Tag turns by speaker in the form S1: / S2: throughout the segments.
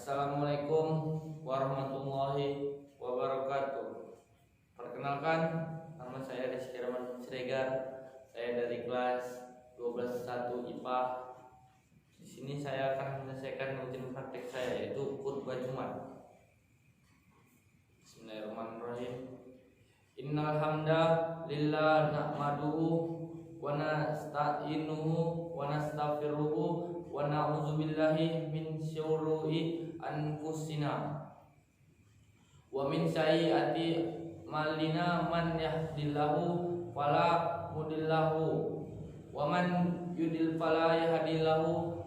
S1: Assalamualaikum warahmatullahi wabarakatuh. Perkenalkan, nama saya Rizky Rahman Siregar. Saya dari kelas 12 1 IPA. Di sini saya akan menyelesaikan ujian praktek saya, yaitu khutbah Jumat. Bismillahirrahmanirrahim. Innal hamdalillah nahmaduhu wa nasta'inuhu wa nastaghfiruhu wa na'udzubillahi min syururi anfusina wa min sayyiati a'malina. Man yahdihillahu fala mudillahu wa man yudlil fala yahdihillahu.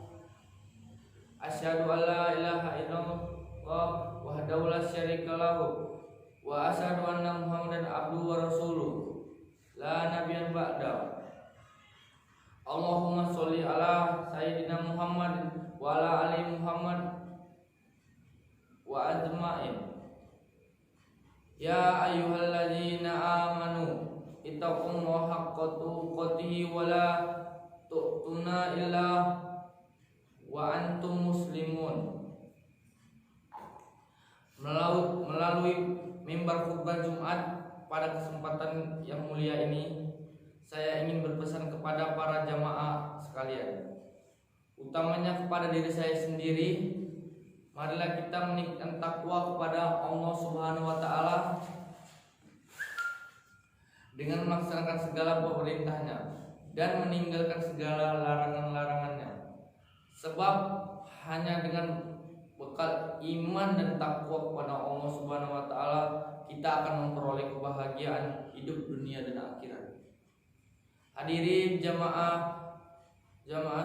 S1: Asyhadu an la ilaha illallah wahdahu la syarika lahu wa asyhadu anna Muhammadan abduhu wa rasuluh la nabiyyan ba'da. Allahumma sholli ala sayyidina Muhammad wa ala ali Muhammad wa ajma'in. Ya ayyuhalladzina amanu ittaqullaha haqqa tuqatih wa la tu'tuna illa wa antum muslimun. Melalui mimbar khutbah Jumat pada kesempatan yang mulia ini, saya ingin berpesan kepada para jamaah sekalian, utamanya kepada diri saya sendiri. Marilah kita meningkatkan takwa kepada Allah Subhanahu wa Ta'ala dengan melaksanakan segala perintahnya dan meninggalkan segala larangan-larangannya. Sebab hanya dengan bekal iman dan takwa kepada Allah Subhanahu wa Ta'ala kita akan memperoleh kebahagiaan hidup dunia dan akhirat. Hadirin jamaah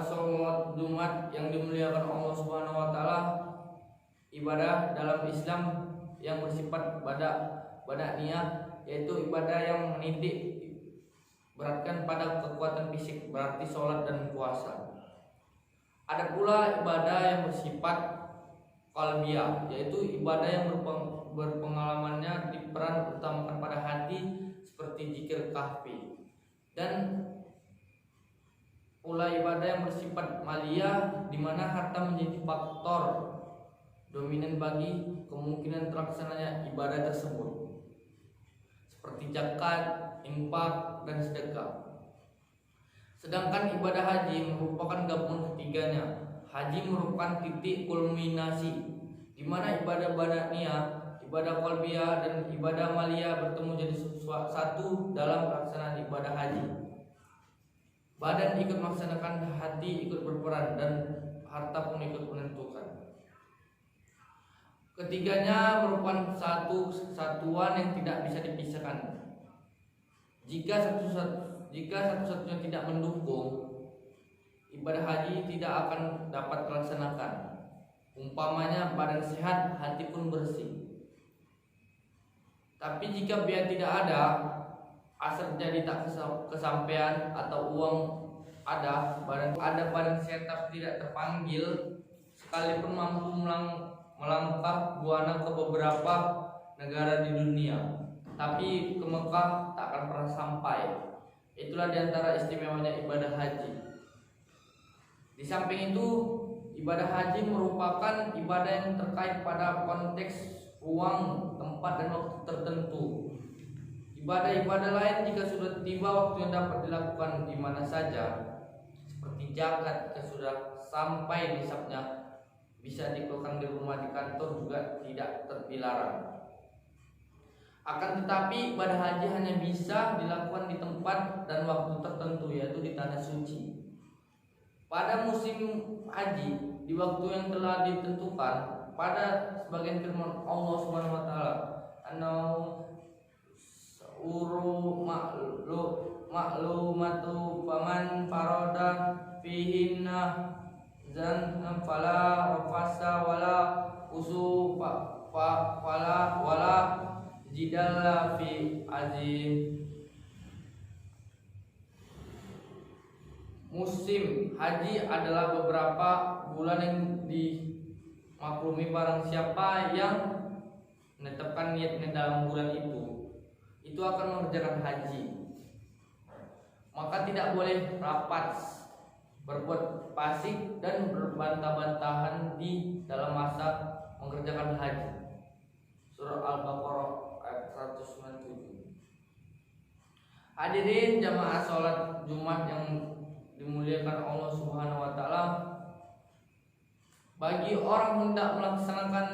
S1: sholat Jumat yang dimuliakan Allah Subhanahu wa Ta'ala, ibadah dalam Islam yang bersifat badaniyah, yaitu ibadah yang menitik beratkan pada kekuatan fisik, berarti sholat dan puasa. Ada pula ibadah yang bersifat qalbiyah, yaitu ibadah yang berpengalamannya diperan utamakan pada hati, seperti zikir kahfi. Dan pula ibadah yang bersifat maliyah, di mana harta menjadi faktor dominan bagi kemungkinan terlaksananya ibadah tersebut, seperti zakat, infak, dan sedekah. Sedangkan ibadah haji merupakan gabungan ketiganya. Haji merupakan titik kulminasi di mana ibadah badaniyah, ibadah qalbiyah, dan ibadah maliyah bertemu jadi satu dalam pelaksanaan ibadah haji. Badan ikut melaksanakan, hati ikut berperan, dan harta pun ikut menentukan. Ketiganya merupakan satu kesatuan yang tidak bisa dipisahkan. Jika satu-satunya tidak mendukung, ibadah haji tidak akan dapat terlaksanakan. Umpamanya badan sehat, hati pun bersih. Tapi jika biaya tidak ada, asal jadi tak kesampaian, atau uang ada, badan sehat tapi tidak terpanggil, sekalipun mampu melangkah buana ke beberapa negara di dunia, tapi ke Mekah tak akan pernah sampai. Itulah diantara istimewanya ibadah haji. Di samping itu, ibadah haji merupakan ibadah yang terkait pada konteks ruang, tempat, dan waktu tertentu. Ibadah-ibadah lain jika sudah tiba waktu yang dapat dilakukan di mana saja, seperti zakat jika sudah sampai nisabnya, bisa dikeluarkan di rumah, di kantor, juga tidak dilarang. Akan tetapi ibadah haji hanya bisa dilakukan di tempat dan waktu tertentu, yaitu di tanah suci. Pada musim haji, di waktu yang telah ditentukan, pada sebagian firman Allah Subhanahu wa Ta'ala, "Annahu uru maklumatu faman farada fihinna zan fala rafasa wala usufa wala jidalla fi azim." Musim haji adalah beberapa bulan yang dimaklumi. Barang siapa yang menetapkan niatnya dalam bulan itu akan mengerjakan haji, maka tidak boleh rapat, berbuat fasik, dan berbantah-bantahan di dalam masa mengerjakan haji. Surah Al-Baqarah ayat 197. Hadirin jamaah sholat Jumat yang dimuliakan Allah Subhanahu wa taala, bagi orang hendak melaksanakan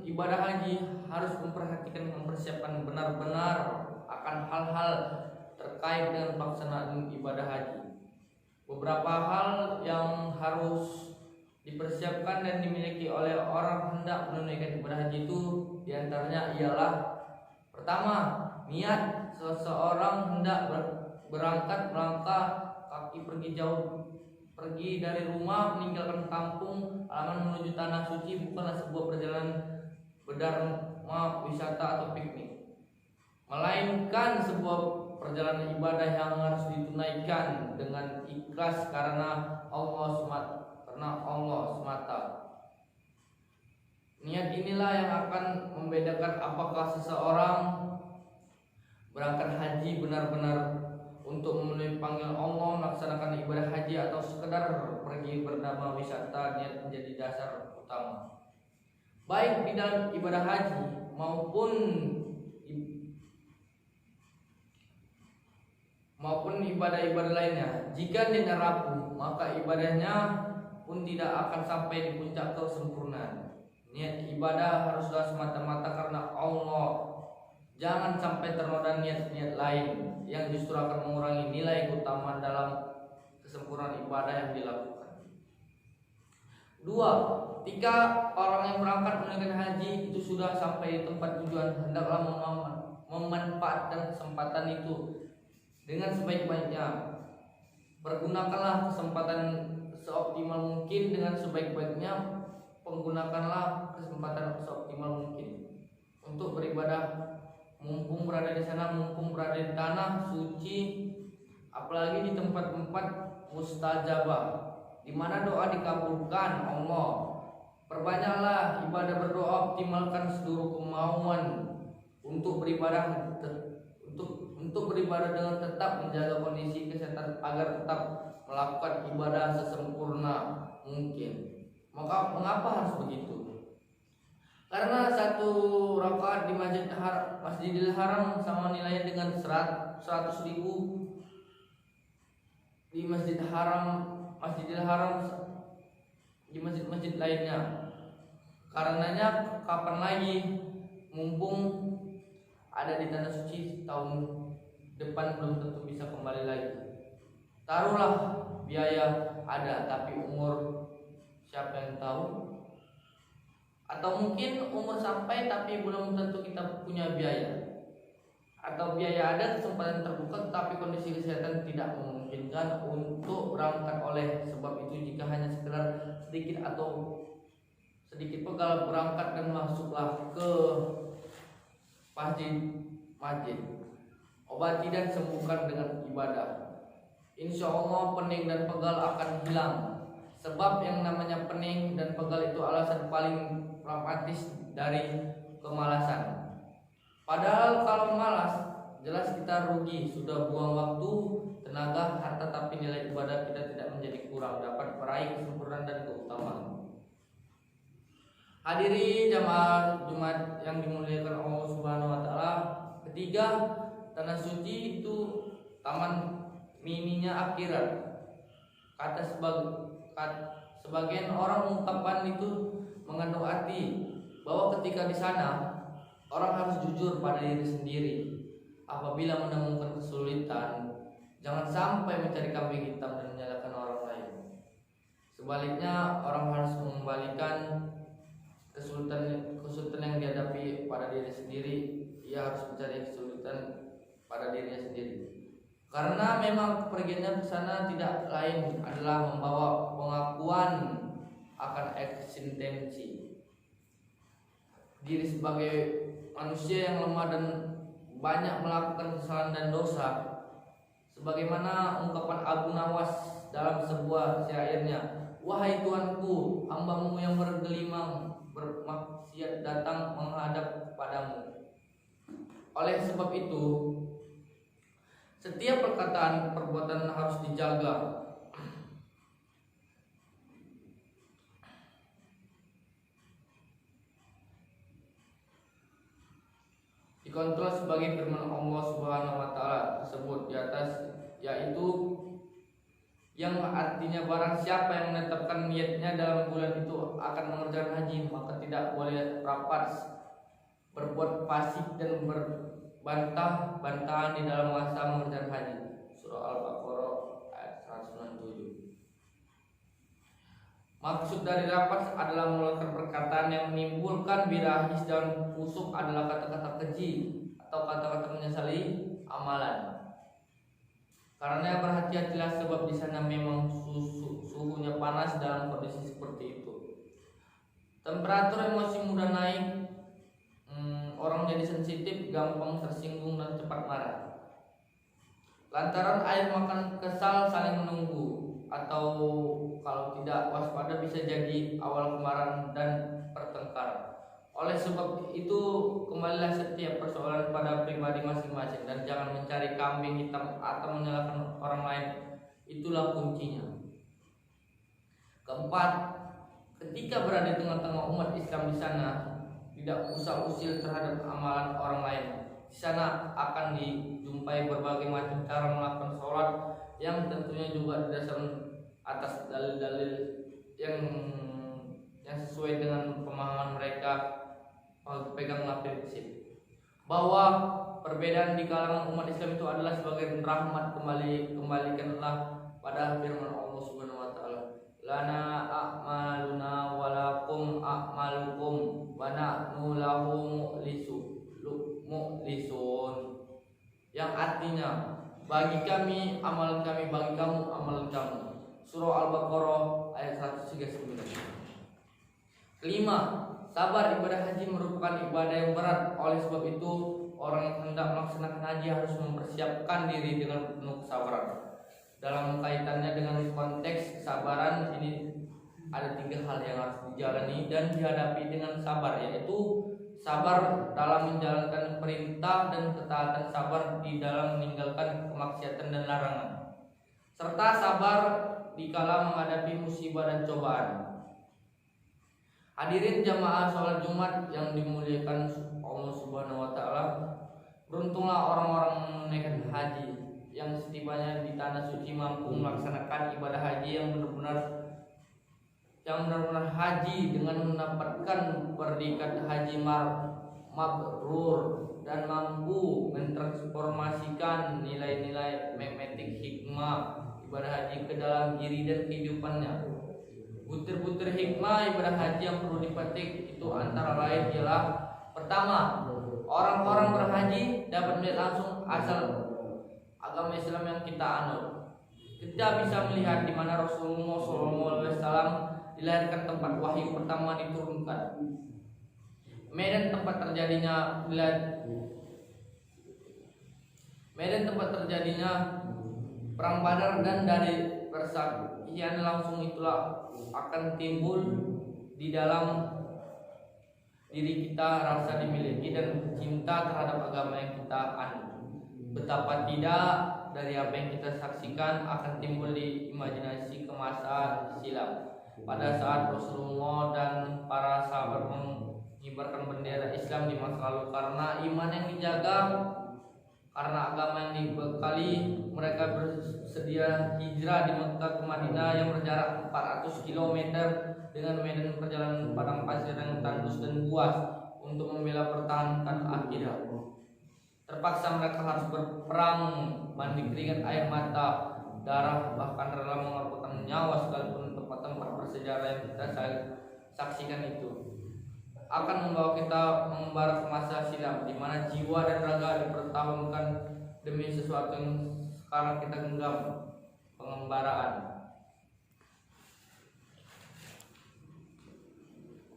S1: ibadah haji harus mempersiapkan benar-benar akan hal-hal terkait dengan pelaksanaan ibadah haji. Beberapa hal yang harus dipersiapkan dan dimiliki oleh orang hendak menunaikan ibadah haji itu diantaranya ialah: pertama, niat. Seseorang hendak berangkat melangkah kaki pergi dari rumah, meninggalkan kampung halaman menuju tanah suci bukanlah sebuah perjalanan berdharma, wisata atau piknik, melainkan sebuah perjalanan ibadah yang harus ditunaikan dengan ikhlas karena Allah semata. Niat inilah yang akan membedakan apakah seseorang berangkat haji benar-benar untuk memenuhi panggilan Allah, melaksanakan ibadah haji, atau sekedar pergi berdamai wisata. Niat menjadi dasar utama baik di dalam ibadah haji maupun ibadah-ibadah lainnya. Jika niatnya rapuh, maka ibadahnya pun tidak akan sampai di puncak kesempurnaan. Niat ibadah haruslah semata-mata karena Allah. Jangan sampai ternoda niat-niat lain yang justru akan mengurangi nilai keutamaan dalam kesempurnaan ibadah yang dilakukan. 2. Ketika orang yang berangkat menunaikan haji itu sudah sampai di tempat tujuan, hendaklah memanfaatkan kesempatan itu dengan sebaik-baiknya. Pergunakanlah kesempatan seoptimal mungkin dengan sebaik-baiknya. Pergunakanlah kesempatan seoptimal mungkin untuk beribadah. Mumpung berada di sana, mumpung berada di tanah suci, apalagi di tempat-tempat mustajabah di mana doa dikabulkan Allah. Perbanyaklah ibadah berdoa, optimalkan seluruh kemauan untuk beribadah dengan tetap menjaga kondisi kesehatan agar tetap melakukan ibadah sesempurna mungkin. Maka mengapa harus begitu? Karena satu rakaat di Masjidil Haram sama nilainya dengan 100.000 di Masjidil Haram di masjid-masjid lainnya. Karenanya kapan lagi, mumpung ada di tanah suci, tahun depan belum tentu bisa kembali lagi. Taruhlah biaya ada, tapi umur siapa yang tahu? Atau mungkin umur sampai tapi belum tentu kita punya biaya. Atau biaya ada, kesempatan terbuka, tapi kondisi kesehatan tidak memungkinkan untuk berangkat. Oleh sebab itu, jika hanya sekedar sedikit pegal berangkat dan masuklah ke masjid, obati dan sembuhkan dengan ibadah. Insya Allah pening dan pegal akan hilang. Sebab yang namanya pening dan pegal itu alasan paling pragmatis dari kemalasan. Padahal kalau malas, jelas kita rugi, sudah buang waktu, tenaga, harta, tapi nilai ibadah kita tidak menjadi kurang, dapat meraih kesempurnaan dan keutamaan. Hadiri jamaah Jumat yang dimuliakan Allah Subhanahu wa taala, ketiga, tanah suci itu taman mininya akhirat. Sebagian orang mengungkapkan itu mengandung arti bahwa ketika di sana orang harus jujur pada diri sendiri. Apabila menemukan kesulitan, jangan sampai mencari kambing hitam dan menyalahkan orang lain. Sebaliknya, orang harus mengembalikan kesulitan yang dihadapi pada diri sendiri. Ia harus mencari kesulitan pada dirinya sendiri. Karena memang kepergiannya ke sana tidak lain adalah membawa pengakuan akan eksistensi diri sebagai manusia yang lemah dan banyak melakukan kesalahan dan dosa. Sebagaimana ungkapan Abu Nawas dalam sebuah syairnya, "Wahai Tuanku, hambamu yang bergelimang bermaksiat datang menghadap padamu." Oleh sebab itu, setiap perkataan perbuatan harus dijaga. dikontrol sebagai firman Allah Subhanahu wa taala tersebut di atas, yaitu yang artinya barang siapa yang menetapkan niatnya dalam bulan itu akan mengerjakan haji, maka tidak boleh rapat, berbuat fasik dan berbantah-bantahan di dalam masa mengerjakan haji. Surah Al-Baqarah ayat 197. Maksud dari rapat adalah mengeluarkan perkataan yang menimbulkan birahis dan busuk adalah kata-kata keji atau kata-kata menyesali amalan. Karena berhati-hatilah sebab di sana memang suhunya panas dalam kondisi seperti itu. Temperatur emosi mudah naik, orang jadi sensitif, gampang tersinggung dan cepat marah. Lantaran air makan kesal saling menunggu, atau kalau tidak waspada bisa jadi awal kemarahan dan pertengkaran. Oleh sebab itu kembalilah setiap persoalan pada pribadi masing-masing dan jangan mencari kambing hitam atau menyalahkan orang lain. Itulah kuncinya. Keempat, ketika berada di tengah-tengah umat Islam di sana, tidak usah usil terhadap amalan orang lain. Di sana akan dijumpai berbagai macam cara melakukan sholat yang tentunya juga didasarkan atas dalil-dalil yang sesuai dengan pemahaman mereka. Peganglah prinsip bahwa perbedaan di kalangan umat Islam itu adalah sebagai rahmat. Kembalikanlah pada firman Allah Subhanahu wa taala, lana a'maluna walakum a'malukum wa nahnu lahu mukhlisun, yang artinya bagi kami amalan kami, bagi kamu amalan kamu. Surah Al-Baqarah ayat 139. Kelima, sabar. Ibadah haji merupakan ibadah yang berat. Oleh sebab itu orang yang hendak melaksanakan haji harus mempersiapkan diri dengan penuh kesabaran. Dalam kaitannya dengan konteks kesabaran ini ada 3 hal yang harus dijalani dan dihadapi dengan sabar, yaitu sabar dalam menjalankan perintah dan ketaatan, sabar di dalam meninggalkan kemaksiatan dan larangan, serta sabar dikala menghadapi musibah dan cobaan. Hadirin jamaah sholat Jumat yang dimuliakan Allah Subhanahu wa taala, beruntunglah orang-orang menunaikan haji yang setibanya di tanah suci mampu melaksanakan ibadah haji yang benar-benar haji dengan mendapatkan predikat haji mabrur dan mampu mentransformasikan nilai-nilai magnetik hikmah ibadah haji ke dalam diri dan kehidupannya. Butir-butir hikmah ibadah haji yang perlu dipetik itu antara lain ialah: pertama, orang-orang berhaji dapat melihat langsung asal agama Islam yang kita anut. Kita bisa melihat di mana Rasulullah SAW dilahirkan, tempat wahyu pertama diturunkan, medan tempat terjadinya perang Badar, dan dari persaksian langsung itulah akan timbul di dalam diri kita rasa dimiliki dan cinta terhadap agama yang kita anut. Betapa tidak dari apa yang kita saksikan akan timbul di imajinasi ke masa silam pada saat Rasulullah dan para sahabat mengibarkan bendera Islam di masa lalu. Karena iman yang dijaga, karena agama yang dibekali, mereka bersedia hijrah di Mekah ke Madinah yang berjarak 400 km dengan medan perjalanan padang pasir yang tandus dan buas untuk membela pertahankan akidah. Terpaksa mereka harus berperang mandi keringat, air mata, darah, bahkan rela mengorbankan nyawa sekalipun tempat-tempat bersejarah yang kita saksikan itu akan membawa kita mengembara ke masa silam di mana jiwa dan raga dipertahankan demi sesuatu yang sekarang kita genggam, pengembaraan.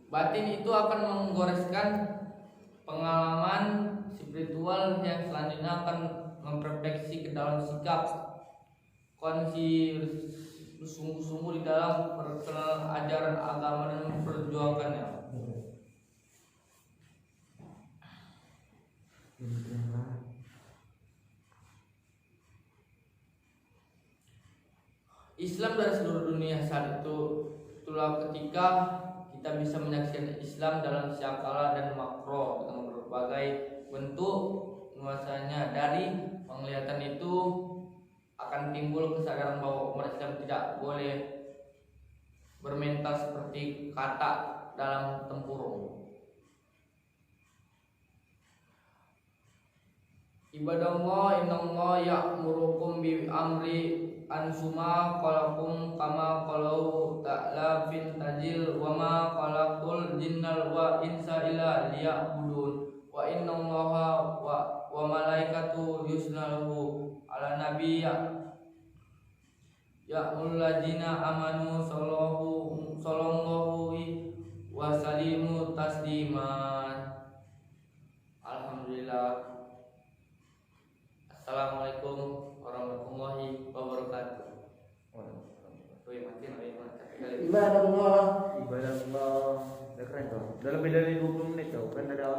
S1: Batin itu akan menggoreskan pengalaman spiritual yang selanjutnya akan memperbaiki ke dalam sikap kondisi sungguh-sungguh di dalam perkenalan ajaran agama dan memperjuangkannya. Islam dari seluruh dunia saat itu, itulah ketika kita bisa menyaksikan Islam dalam skala dan makro dengan berbagai bentuk. Bahwasanya dari penglihatan itu akan timbul kesadaran bahwa umat Islam tidak boleh bermental seperti kata dalam tempurung. Ibadallah, innallaha ya'murukum bi amri ansuma qalakum kama qalau ta'ala fil tajil wa ma khalaqul jinnal wa insa illa liya'budun wa innallaha wa malaikatu yusnalu ala nabiyya ya'mul ladzina amanu sallallahu wa sallimu tasliman. Alhamdulillah. Assalamualaikum warahmatullahi wabarakatuh.
S2: Ibadah Allah. Udah keren tuh. Udah lebih dari 20 menit tuh kan dari awal.